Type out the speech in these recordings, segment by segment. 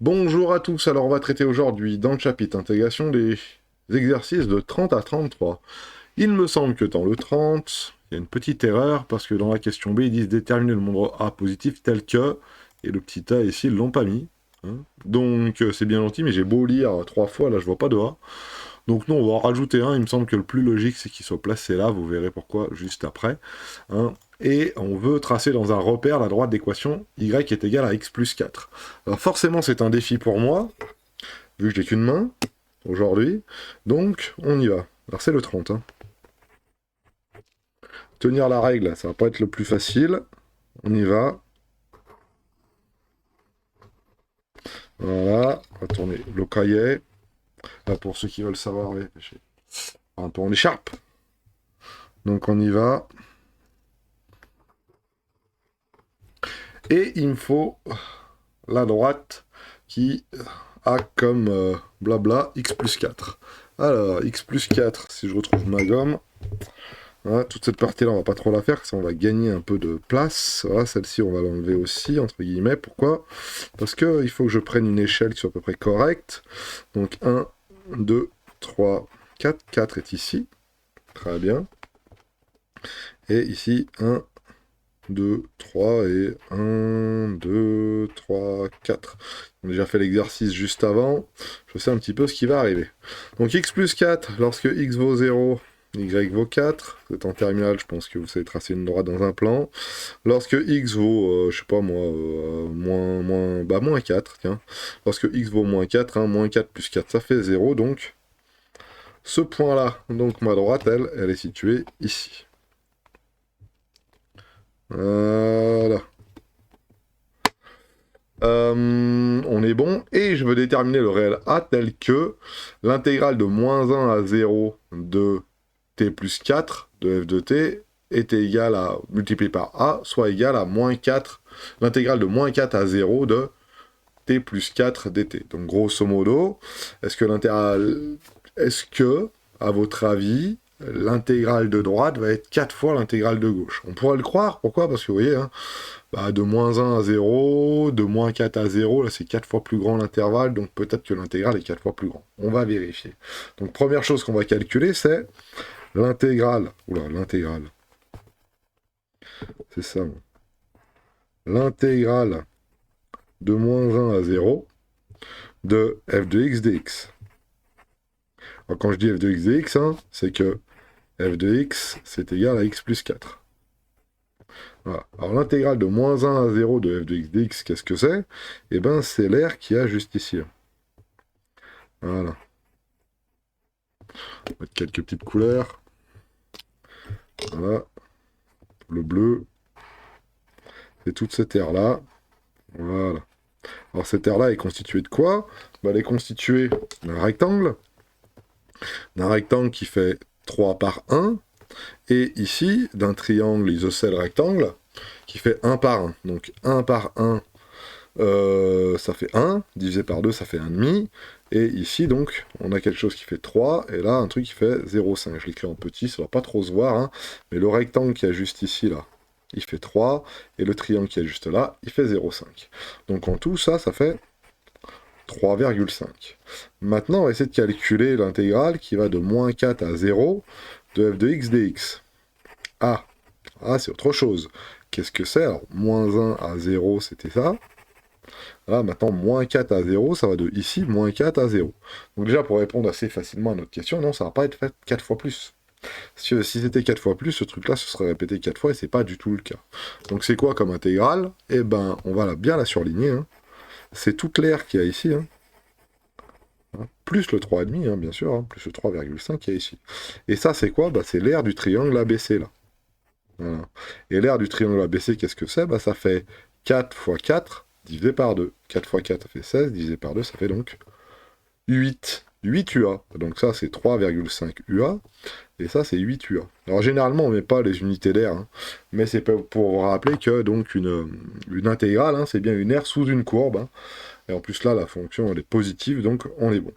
Bonjour à tous, alors on va traiter aujourd'hui dans le chapitre intégration des exercices de 30 à 33. Il me semble que dans le 30, il y a une petite erreur parce que dans la question B, ils disent déterminer le nombre A positif tel que, et le petit A ici, ils l'ont pas mis. Donc c'est bien gentil, mais j'ai beau lire 3 fois, là je vois pas de A. Donc non, on va en rajouter un, il me semble que le plus logique c'est qu'il soit placé là, vous verrez pourquoi juste après. Hein. Et on veut tracer dans un repère la droite d'équation y est égale à x plus 4. Alors forcément c'est un défi pour moi, vu que j'ai qu'une main aujourd'hui, donc on y va. Alors c'est le 30. Hein. Tenir la règle, ça va pas être le plus facile, on y va. Voilà, on va tourner le cahier. Là pour ceux qui veulent savoir, ouais, j'ai un peu en écharpe. Donc on y va. Et il me faut la droite qui a comme blabla x plus 4. Alors, x plus 4, si je retrouve ma gomme, voilà, toute cette partie-là, on va pas trop la faire, ça on va gagner un peu de place. Voilà, celle-ci, on va l'enlever aussi, entre guillemets. Pourquoi? Parce que il faut que je prenne une échelle qui soit à peu près correcte. Donc 1, 2, 3, 4. 4 est ici. Très bien. Et ici, 1, 2, 3 et 1, 2, 3, 4. On a déjà fait l'exercice juste avant. Je sais un petit peu ce qui va arriver. Donc x plus 4, lorsque x vaut 0, y vaut 4. Vous êtes en terminale, je pense que vous savez tracer une droite dans un plan. Lorsque x vaut, je sais pas moi, moins 4, tiens. Lorsque x vaut moins 4, hein, moins 4 plus 4, ça fait 0. Donc, ce point-là, donc ma droite, elle est située ici. Voilà. On est bon. Et je veux déterminer le réel A tel que l'intégrale de moins 1 à 0 de t plus 4 de f de t est égale à, multiplié par A, soit égale à moins 4, l'intégrale de moins 4 à 0 de t plus 4 dt. Donc grosso modo, est-ce que, à votre avis, l'intégrale de droite va être 4 fois l'intégrale de gauche? On pourrait le croire, pourquoi? Parce que vous voyez, hein, de moins 1 à 0, de moins 4 à 0, là c'est 4 fois plus grand l'intervalle, donc peut-être que l'intégrale est 4 fois plus grand. On va vérifier. Donc première chose qu'on va calculer, c'est l'intégrale. Oula, l'intégrale. C'est ça. L'intégrale de moins 1 à 0 de f de x dx. Alors quand je dis f de x dx, hein, c'est que f de x, c'est égal à x plus 4. Voilà. Alors l'intégrale de moins 1 à 0 de f de x dx, qu'est-ce que c'est? Eh bien, c'est l'air qu'il y a juste ici. Voilà. On va mettre quelques petites couleurs. Voilà. Le bleu. C'est toute cette aire-là. Voilà. Alors cette aire-là est constituée de quoi? Elle est constituée d'un rectangle. D'un rectangle qui fait 3 par 1. Et ici, d'un triangle isocèle rectangle qui fait 1 par 1. Donc 1 par 1, ça fait 1. Divisé par 2, ça fait 1,5. Et ici, donc, on a quelque chose qui fait 3. Et là, un truc qui fait 0,5. Je l'écris en petit, ça va pas trop se voir. Hein, mais le rectangle qui est juste ici, là, il fait 3. Et le triangle qui est juste là, il fait 0,5. Donc en tout, ça fait 3,5. Maintenant, on va essayer de calculer l'intégrale qui va de moins 4 à 0 de f de x dx. Ah, c'est autre chose. Qu'est-ce que c'est? Alors, moins 1 à 0, c'était ça. Là, maintenant, moins 4 à 0, ça va de ici, moins 4 à 0. Donc déjà, pour répondre assez facilement à notre question, non, ça va pas être fait 4 fois plus. Si c'était 4 fois plus, ce truc-là se serait répété 4 fois, et c'est pas du tout le cas. Donc c'est quoi comme intégrale? Eh ben, on va bien la surligner. Hein. C'est toute l'aire qu'il y a ici. Hein. Plus le 3,5, hein, bien sûr, hein, plus le 3,5 qu'il y a ici. Et ça, c'est quoi? C'est l'aire du triangle ABC, là. Voilà. Et l'aire du triangle ABC, qu'est-ce que c'est? Ça fait 4 fois 4 divisé par 2. 4 fois 4, ça fait 16, divisé par 2, ça fait donc 8. 8 UA. Donc ça, c'est 3,5 UA. Et ça, c'est 8 UA. Alors généralement, on ne met pas les unités d'air, hein, mais c'est pour vous rappeler que donc une intégrale, hein, c'est bien une aire sous une courbe. Hein, et en plus là, la fonction, elle est positive, donc on est bon.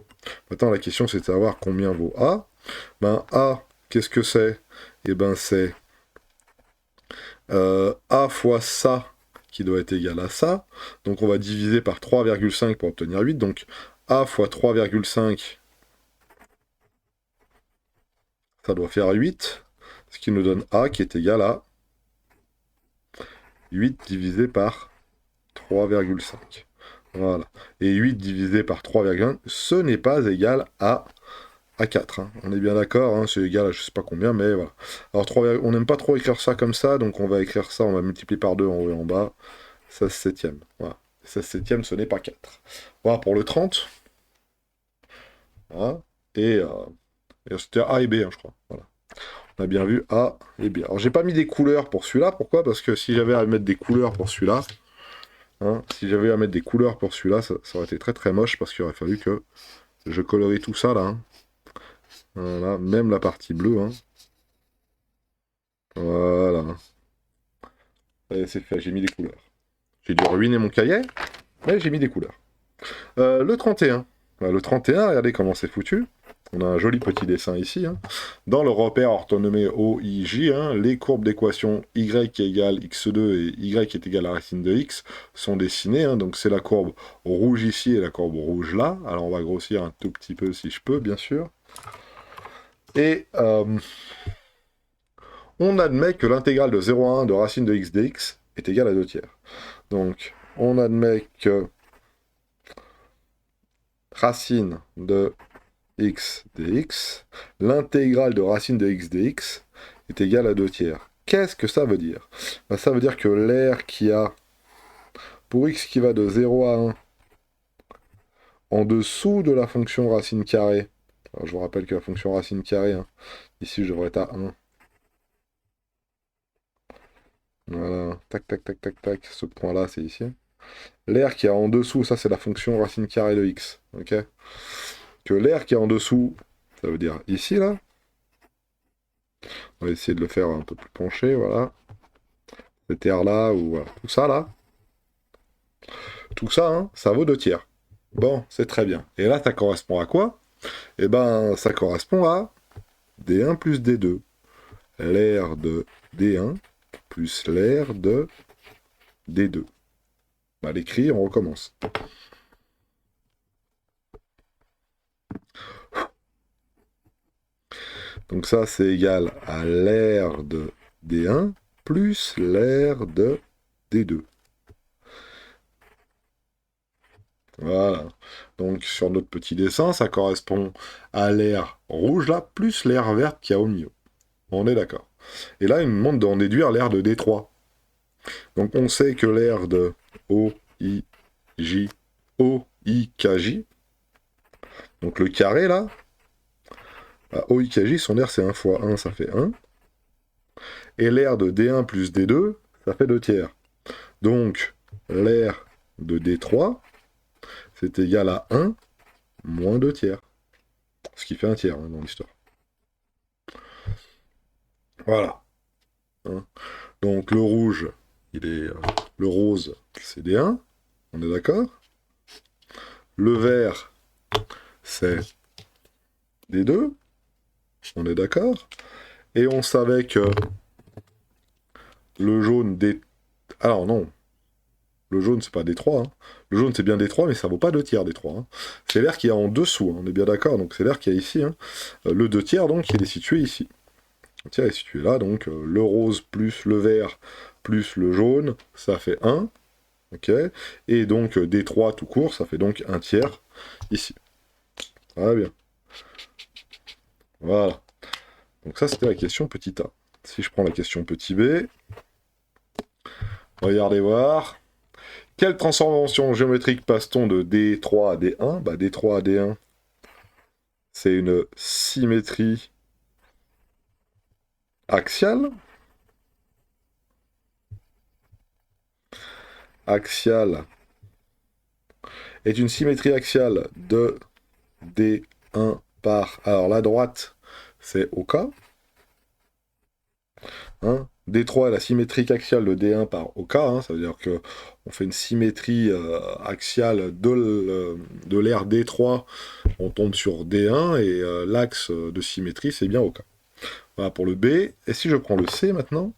Maintenant, la question, c'est de savoir combien vaut A. A, qu'est-ce que c'est? Eh ben, c'est A fois ça, qui doit être égal à ça. Donc on va diviser par 3,5 pour obtenir 8. Donc A fois 3,5, ça doit faire 8. Ce qui nous donne A qui est égal à 8 divisé par 3,5. Voilà. Et 8 divisé par 3,1, ce n'est pas égal à 4. Hein. On est bien d'accord, hein, c'est égal à je sais pas combien, mais voilà. Alors 3, on n'aime pas trop écrire ça comme ça, donc on va écrire ça, on va multiplier par 2 en haut et en bas. 16 septième. Voilà. 16 septième, ce n'est pas 4. Voilà pour le 30. Voilà. Et c'était A et B, hein, je crois. Voilà. On a bien vu A et B. Alors j'ai pas mis des couleurs pour celui-là. Pourquoi? Parce que si j'avais à mettre des couleurs pour celui-là, hein, si j'avais à mettre des couleurs pour celui-là, ça aurait été très très moche parce qu'il aurait fallu que je colorie tout ça là. Hein. Voilà, même la partie bleue. Hein. Voilà. Et c'est fait, j'ai mis des couleurs. J'ai dû ruiner mon cahier, mais j'ai mis des couleurs. Le 31. Le 31, regardez comment c'est foutu. On a un joli petit dessin ici. Hein. Dans le repère orthonomé OIJ, hein, les courbes d'équation y égale x2 et y est égal à racine de x sont dessinées. Hein. Donc c'est la courbe rouge ici et la courbe rouge là. Alors on va grossir un tout petit peu si je peux, bien sûr. Et on admet que l'intégrale de 0 à 1 de racine de x dx est égale à 2 tiers. Donc on admet que racine de x dx, l'intégrale de racine de x dx est égale à 2 tiers. Qu'est-ce que ça veut dire? Ça veut dire que l'air qui a, pour x qui va de 0 à 1, en dessous de la fonction racine carrée, alors je vous rappelle que la fonction racine carrée, hein, ici je devrais être à 1. Voilà, tac, tac, tac, tac, tac, ce point-là c'est ici. L'air qui est en dessous, ça c'est la fonction racine carrée de x, ok? Que l'air qui est en dessous, ça veut dire ici, là. On va essayer de le faire un peu plus penché, voilà. Cet air-là, ou voilà, tout ça, là. Tout ça, hein, ça vaut 2 tiers. Bon, c'est très bien. Et là, ça correspond à quoi? Eh ben, ça correspond à D1 plus D2. L'air de D1 plus l'air de D2. On va l'écrire, on recommence. Donc ça, c'est égal à l'air de D1 plus l'air de D2. Voilà. Donc sur notre petit dessin, ça correspond à l'air rouge là, plus l'air vert qu'il y a au milieu. On est d'accord. Et là, il me demande d'en déduire l'air de D3. Donc on sait que l'air de OIJ, OIKJ, donc le carré là, à OIKJ, son air c'est 1 fois 1, ça fait 1. Et l'air de D1 plus D2, ça fait 2 tiers. Donc l'air de D3, c'est égal à 1 moins 2 tiers. Ce qui fait 1 tiers hein, dans l'histoire. Voilà. Hein. Donc le rouge, il est le rose, c'est D1. On est d'accord? Le vert, c'est D2. On est d'accord? Et on savait que le jaune D... Alors non. Le jaune, c'est pas D3. Hein. Le jaune, c'est bien D3, mais ça vaut pas 2 tiers D3. Hein. C'est l'air qui est en dessous, hein. On est bien d'accord. Donc c'est l'air qui est ici. Hein. Le 2 tiers, donc, il est situé ici. Le tiers est situé là. Donc le rose plus le vert plus le jaune, ça fait 1. Ok. Et donc D3 tout court, ça fait donc 1 tiers ici. Ah bien. Voilà. Donc ça, c'était la question petit a. Si je prends la question petit b, regardez voir. Quelle transformation géométrique passe-t-on de D3 à D1? Bah, D3 à D1, c'est une symétrie axiale. Axiale est une symétrie axiale de D1 par... Alors, la droite, c'est OK. Hein, D3 est la symétrie axiale de D1 par OK, hein, ça veut dire qu'on fait une symétrie axiale de l'aire D3, on tombe sur D1, et l'axe de symétrie, c'est bien OK. Voilà pour le B. Et si je prends le C maintenant,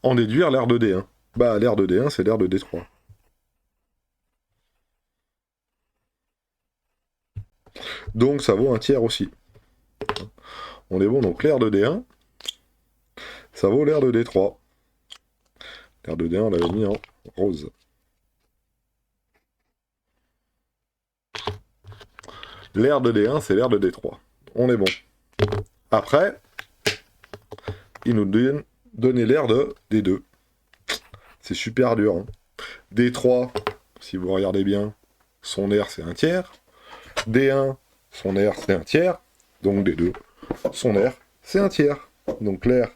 en déduire l'aire de D1. Bah, l'aire de D1, c'est l'aire de D3. Donc, ça vaut un tiers aussi. On est bon, donc l'aire de D1, ça vaut l'aire de D3. L'aire de D1, on l'avait mis en rose. L'aire de D1, c'est l'aire de D3. On est bon. Après, il nous donne l'aire de D2. C'est super dur. Hein. D3, si vous regardez bien, son aire, c'est un tiers. D1, son aire, c'est un tiers. Donc D2, son aire, c'est un tiers. Donc l'aire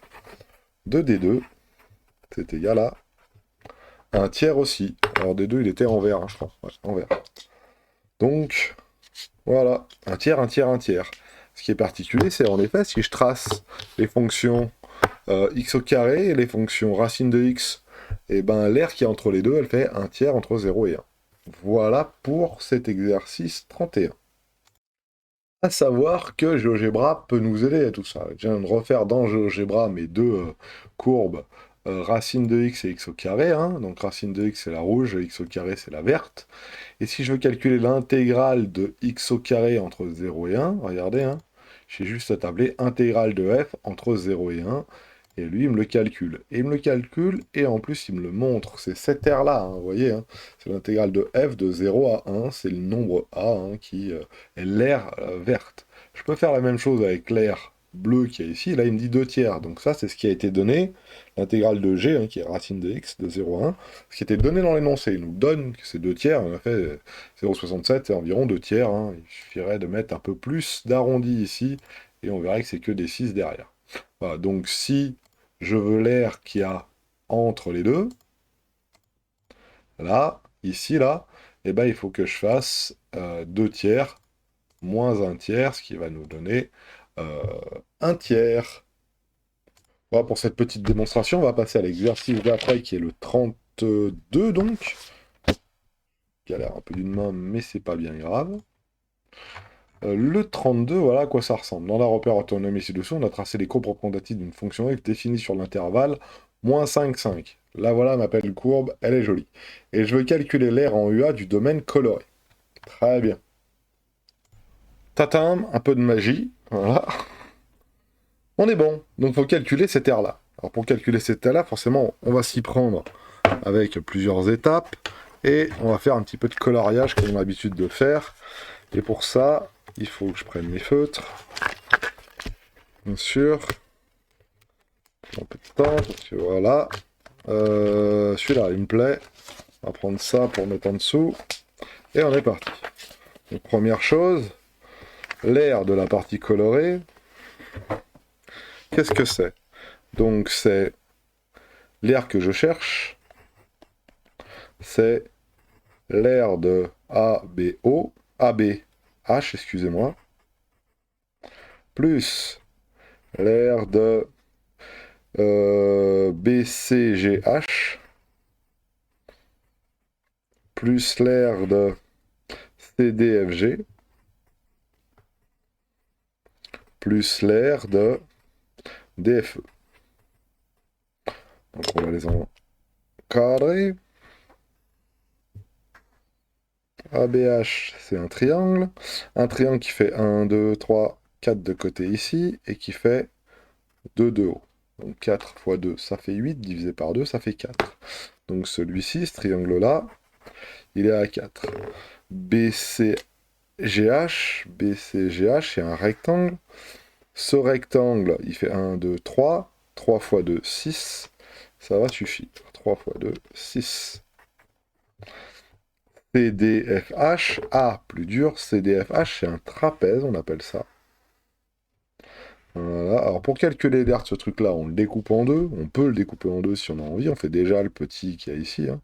de D2, c'est égal à un tiers aussi. Alors D2, il était en vert, hein, je crois. Ouais, en vert. Donc, voilà, un tiers, un tiers, un tiers. Ce qui est particulier, c'est en effet, si je trace les fonctions x au carré et les fonctions racine de x, et ben l'aire qui est entre les deux, elle fait un tiers entre 0 et 1. Voilà pour cet exercice 31. À savoir que GeoGebra peut nous aider à tout ça. Je viens de refaire dans GeoGebra mes deux courbes racine de x et x au carré. Hein. Donc racine de x c'est la rouge, x au carré c'est la verte. Et si je veux calculer l'intégrale de x au carré entre 0 et 1, regardez, hein, j'ai juste à tabler intégrale de f entre 0 et 1. Et lui, il me le calcule. Et il me le calcule, et en plus, il me le montre. C'est cette aire-là, hein, vous voyez. Hein, c'est l'intégrale de f de 0 à 1. C'est le nombre a hein, qui est l'aire verte. Je peux faire la même chose avec l'aire bleue qui est ici. Là, il me dit 2 tiers. Donc ça, c'est ce qui a été donné. L'intégrale de g, hein, qui est racine de x de 0 à 1. Ce qui était donné dans l'énoncé. Il nous donne que c'est 2 tiers. On a fait 0,67, c'est environ 2 tiers. Hein. Il suffirait de mettre un peu plus d'arrondi ici. Et on verrait que c'est que des 6 derrière. Voilà, donc si je veux l'aire qu'il y a entre les deux, là, ici, là, eh ben, il faut que je fasse 2 tiers moins 1 tiers, ce qui va nous donner 1 tiers. Voilà pour cette petite démonstration. On va passer à l'exercice d'après, qui est le 32, donc. Qui a l'air un peu d'une main, mais c'est pas bien grave. Le 32, voilà à quoi ça ressemble. Dans la repère autonome ci-dessous, on a tracé les courbes représentatives d'une fonction f définie sur l'intervalle moins 5, 5. Là, voilà ma belle courbe, elle est jolie. Et je veux calculer l'aire en UA du domaine coloré. Très bien. Tatam, un peu de magie, voilà. On est bon, donc il faut calculer cette aire-là. Alors pour calculer cette aire-là, forcément, on va s'y prendre avec plusieurs étapes, et on va faire un petit peu de coloriage comme on a l'habitude de faire. Et pour ça, il faut que je prenne mes feutres. Bien sûr. Un peu de temps, parce que voilà. Celui-là, il me plaît. On va prendre ça pour mettre en dessous. Et on est parti. Donc, première chose, l'aire de la partie colorée. Qu'est-ce que c'est? Donc, c'est l'aire que je cherche. C'est l'aire de ABO, ABH, excusez-moi. Plus l'aire de BCGH, plus l'aire de CDFG, plus l'aire de DFE. Donc on va les encadrer. ABH, c'est un triangle. Un triangle qui fait 1, 2, 3, 4 de côté ici, et qui fait 2 de haut. Donc 4 fois 2, ça fait 8, divisé par 2, ça fait 4. Donc celui-ci, ce triangle-là, il est à 4. BCGH, c'est un rectangle. Ce rectangle, il fait 1, 2, 3. 3 fois 2, 6. Ça va suffire. 3 fois 2, 6. CDFH, A, plus dur. CDFH, c'est un trapèze, on appelle ça. Voilà. Alors pour calculer l'aire de ce truc-là, on le découpe en deux. On peut le découper en deux si on a envie. On fait déjà le petit qui est ici. Hein.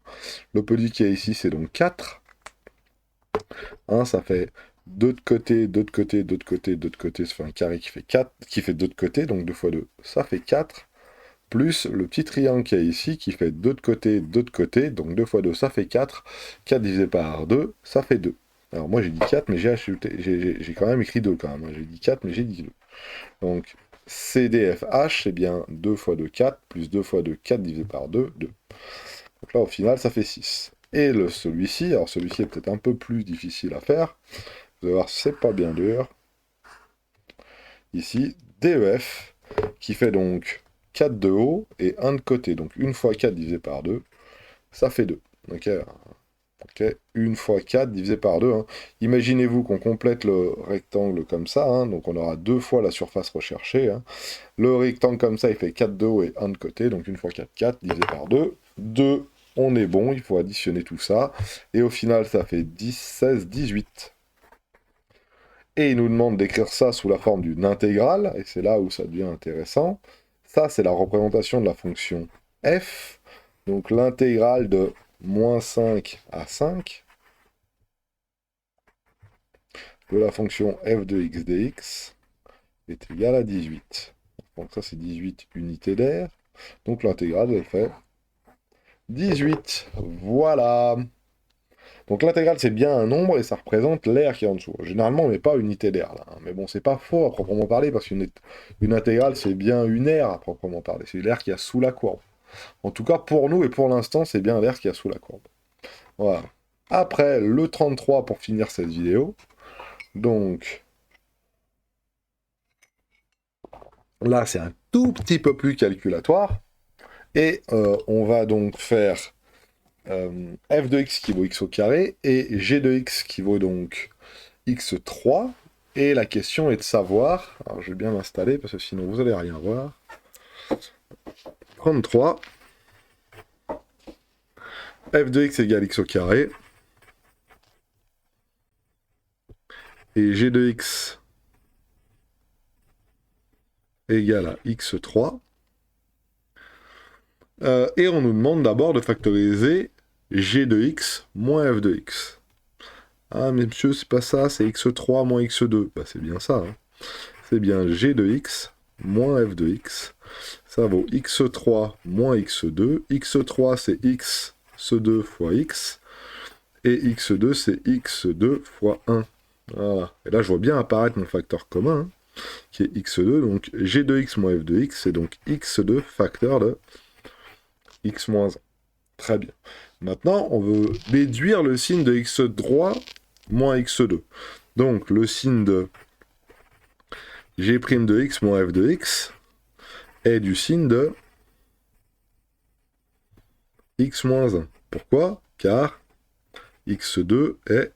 Le petit qui est ici, c'est donc 4. Hein, ça fait 2 de côté, 2 de côté, 2 de côté, 2 de côté. Ça fait un carré qui fait 4, qui fait 2 de côté. Donc 2 fois 2, ça fait 4. Plus le petit triangle qui est ici, qui fait 2 de côté, 2 de côté. Donc 2 fois 2, ça fait 4. 4 divisé par 2, ça fait 2. Alors moi j'ai dit 4, mais j'ai quand même écrit 2 quand même. Hein. J'ai dit 4, mais j'ai dit 2. Donc, CDFH, c'est bien 2 fois 2, 4, plus 2 fois 2, 4 divisé par 2, 2. Donc là, au final, ça fait 6. Et celui-ci, alors celui-ci est peut-être un peu plus difficile à faire. Vous allez voir, c'est pas bien dur. Ici, DEF, qui fait donc 4 de haut et 1 de côté. Donc 1 fois 4 divisé par 2, ça fait 2. Ok, ok, 1 fois 4 divisé par 2. Hein. Imaginez-vous qu'on complète le rectangle comme ça, hein, donc on aura 2 fois la surface recherchée. Hein. Le rectangle comme ça, il fait 4 de haut et 1 de côté, donc 1 fois 4, 4 divisé par 2. 2, on est bon, il faut additionner tout ça. Et au final, ça fait 10, 16, 18. Et il nous demande d'écrire ça sous la forme d'une intégrale, et c'est là où ça devient intéressant. Ça, c'est la représentation de la fonction f, donc l'intégrale de moins 5 à 5 de la fonction f de x dx est égale à 18. Donc ça, c'est 18 unités d'air. Donc l'intégrale, elle fait 18. Voilà. Donc l'intégrale, c'est bien un nombre et ça représente l'air qui est en dessous. Généralement, on met pas unité d'air là. Hein. Mais bon, c'est pas faux à proprement parler parce qu'une intégrale, c'est bien une aire à proprement parler. C'est l'air qui a sous la courbe. En tout cas, pour nous et pour l'instant, c'est bien l'air qui a sous la courbe. Voilà. Après, le 33 pour finir cette vidéo. Donc, là, c'est un tout petit peu plus calculatoire. Et on va donc faire f de x qui vaut x au carré et g de x qui vaut donc x3. Et la question est de savoir, alors je vais bien m'installer parce que sinon vous allez rien voir. 33, f de x égale x au carré, et g de x égale à x3. Et on nous demande d'abord de factoriser g de x moins f de x. Ah mais monsieur, c'est pas ça, c'est x3 moins x2. Bah c'est bien ça. Hein. C'est bien g de x moins f de x. Ça vaut x3 moins x2. x3 c'est x2 fois x. Et x2 c'est x2 fois 1. Voilà. Et là je vois bien apparaître mon facteur commun, hein, qui est x2. Donc g de x moins f de x, c'est donc x2 facteur de x moins 1. Très bien. Maintenant, on veut déduire le signe de x droit moins x2. Donc, le signe de g' de x moins f de x est du signe de x moins 1. Pourquoi? Car x2 est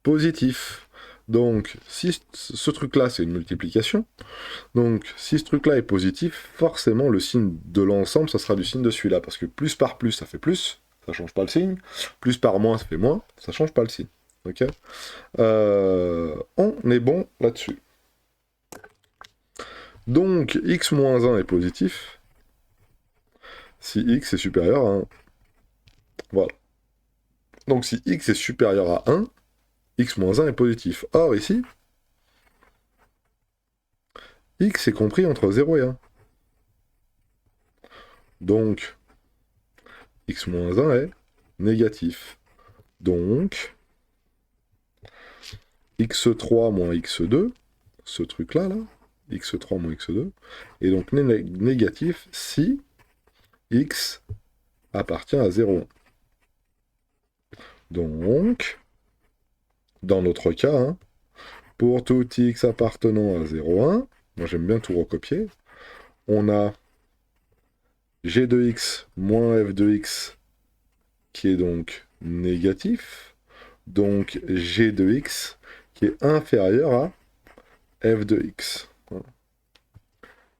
positif. Donc, si ce truc-là, c'est une multiplication, donc si ce truc-là est positif, forcément, le signe de l'ensemble, ça sera du signe de celui-là, parce que plus par plus, ça fait plus, ça change pas le signe, plus par moins, ça fait moins, ça change pas le signe. Ok, on est bon là-dessus. Donc, x moins 1 est positif, si x est supérieur à 1. Voilà. Donc, si x est supérieur à 1, x moins 1 est positif. Or, ici, x est compris entre 0 et 1. Donc, x moins 1 est négatif. Donc, x3 moins x2, ce truc-là, là, x3 moins x2, est donc négatif si x appartient à 0,1. Donc, dans notre cas, hein, pour tout x appartenant à 0,1, moi j'aime bien tout recopier, on a g de x moins f de x qui est donc négatif, donc g de x qui est inférieur à f de x. Voilà.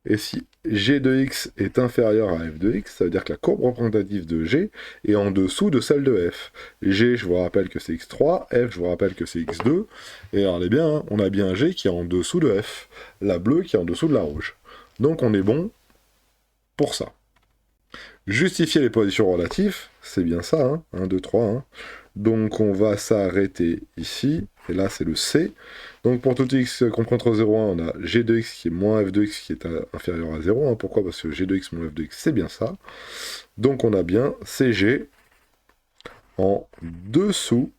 Et si g de x est inférieur à f de x, ça veut dire que la courbe représentative de g est en dessous de celle de f. G, je vous rappelle que c'est x3, f, je vous rappelle que c'est x2, et regardez bien, hein, on a bien g qui est en dessous de f, la bleue qui est en dessous de la rouge. Donc on est bon pour ça. Justifier les positions relatives, c'est bien ça, hein, 1, 2, 3. Hein. Donc on va s'arrêter ici, et là c'est le C. Donc pour tout x compris entre 0 et 1, on a g de x qui est moins f de x qui est inférieur à 0. Hein. Pourquoi? Parce que g de x moins f de x, c'est bien ça. Donc on a bien CG en dessous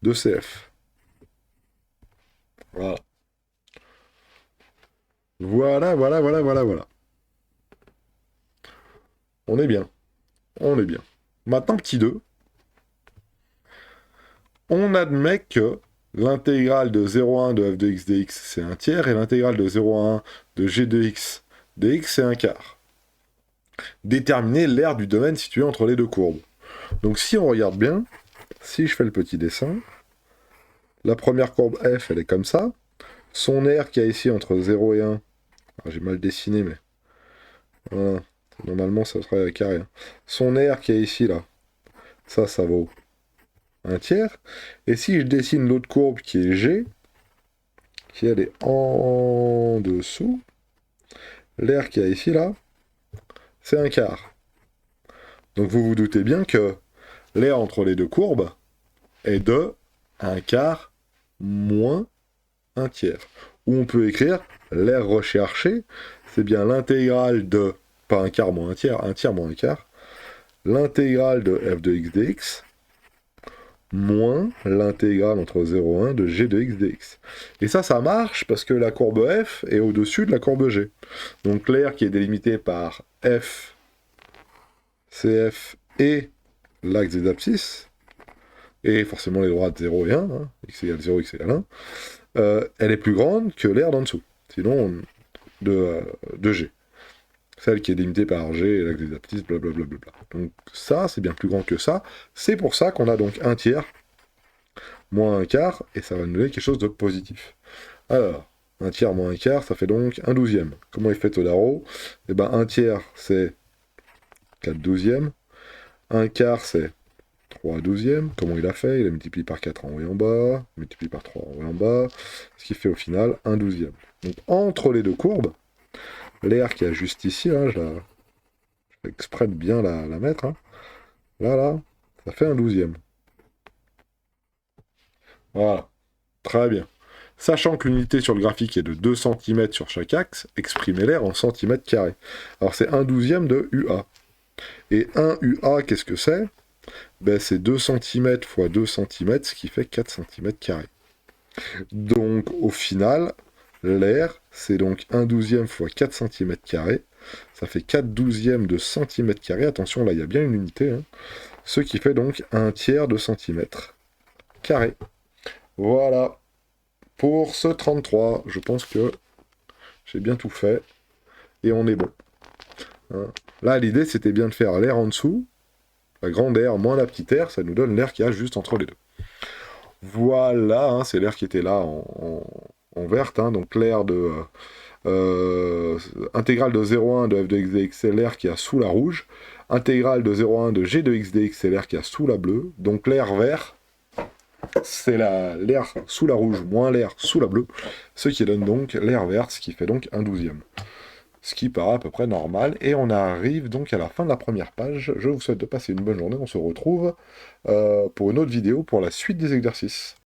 de CF. Voilà. Voilà. On est bien. On est bien. Maintenant, petit 2. On admet que l'intégrale de 0,1 de f de x dx, c'est un tiers, et l'intégrale de 0,1 de g de x dx, c'est un quart. Déterminer l'aire du domaine situé entre les deux courbes. Donc si on regarde bien, si je fais le petit dessin, la première courbe f, elle est comme ça. Son aire qui a ici entre 0 et 1, j'ai mal dessiné, mais voilà. Normalement ça serait carré. Son aire qui est ici, là, ça vaut un tiers. Et si je dessine l'autre courbe qui est g, qui elle est en dessous, l'aire qui a ici, là, c'est un quart. Donc vous vous doutez bien que l'aire entre les deux courbes est de un quart moins un tiers. Ou on peut écrire l'aire recherchée, c'est bien l'intégrale de, pas un quart moins un tiers moins un quart, l'intégrale de f de x dx moins l'intégrale entre 0 et 1 de g de x dx. Et ça marche parce que la courbe f est au-dessus de la courbe g. Donc l'aire qui est délimitée par f, cf et l'axe des abscisses, et forcément les droites 0 et 1, hein, x égale 0, x égale 1, elle est plus grande que l'aire d'en dessous, sinon de g. Celle qui est délimitée par g et l'axe des abscisses, blablabla. Donc ça, c'est bien plus grand que ça. C'est pour ça qu'on a donc un tiers moins un quart, et ça va nous donner quelque chose de positif. Alors, un tiers moins un quart, ça fait donc un douzième. Comment il fait Todaro? Eh ben, un tiers, c'est 4 douzièmes. Un quart, c'est 3 douzièmes. Comment il a fait? Il a multiplié par 4 en haut et en bas, multiplié par 3 en haut et en bas, ce qui fait au final un douzième. Donc, entre les deux courbes, l'aire qui est juste ici, hein, je fais exprès de bien la mettre, hein, là, ça fait un douzième. Voilà, très bien. Sachant que l'unité sur le graphique est de 2 cm sur chaque axe, exprimez l'aire en centimètres carrés. Alors c'est un douzième de UA. Et 1 UA, qu'est-ce que c'est? Ben, c'est 2 cm fois 2 cm, ce qui fait 4 cm carrés. Donc au final, l'aire, c'est donc 1 douzième fois 4 cm carrés. Ça fait 4 douzièmes de centimètres carrés. Attention, là, il y a bien une unité. Hein. Ce qui fait donc un tiers de centimètre carré. Voilà. Pour ce 33, je pense que j'ai bien tout fait. Et on est bon. Hein. Là, l'idée, c'était bien de faire l'aire en dessous. La grande aire moins la petite aire, ça nous donne l'aire qu'il y a juste entre les deux. Voilà, hein, c'est l'aire qui était là en verte. Hein, donc l'aire de... intégrale de 0,1 de f de x dx, c'est l'aire qui a sous la rouge. Intégrale de 0,1 de g de x dx, c'est l'aire qui a sous la bleue. Donc l'aire vert, c'est l'air sous la rouge moins l'air sous la bleue, ce qui donne donc l'air verte, ce qui fait donc un douzième. Ce qui paraît à peu près normal, et on arrive donc à la fin de la première page. Je vous souhaite de passer une bonne journée, on se retrouve pour une autre vidéo pour la suite des exercices.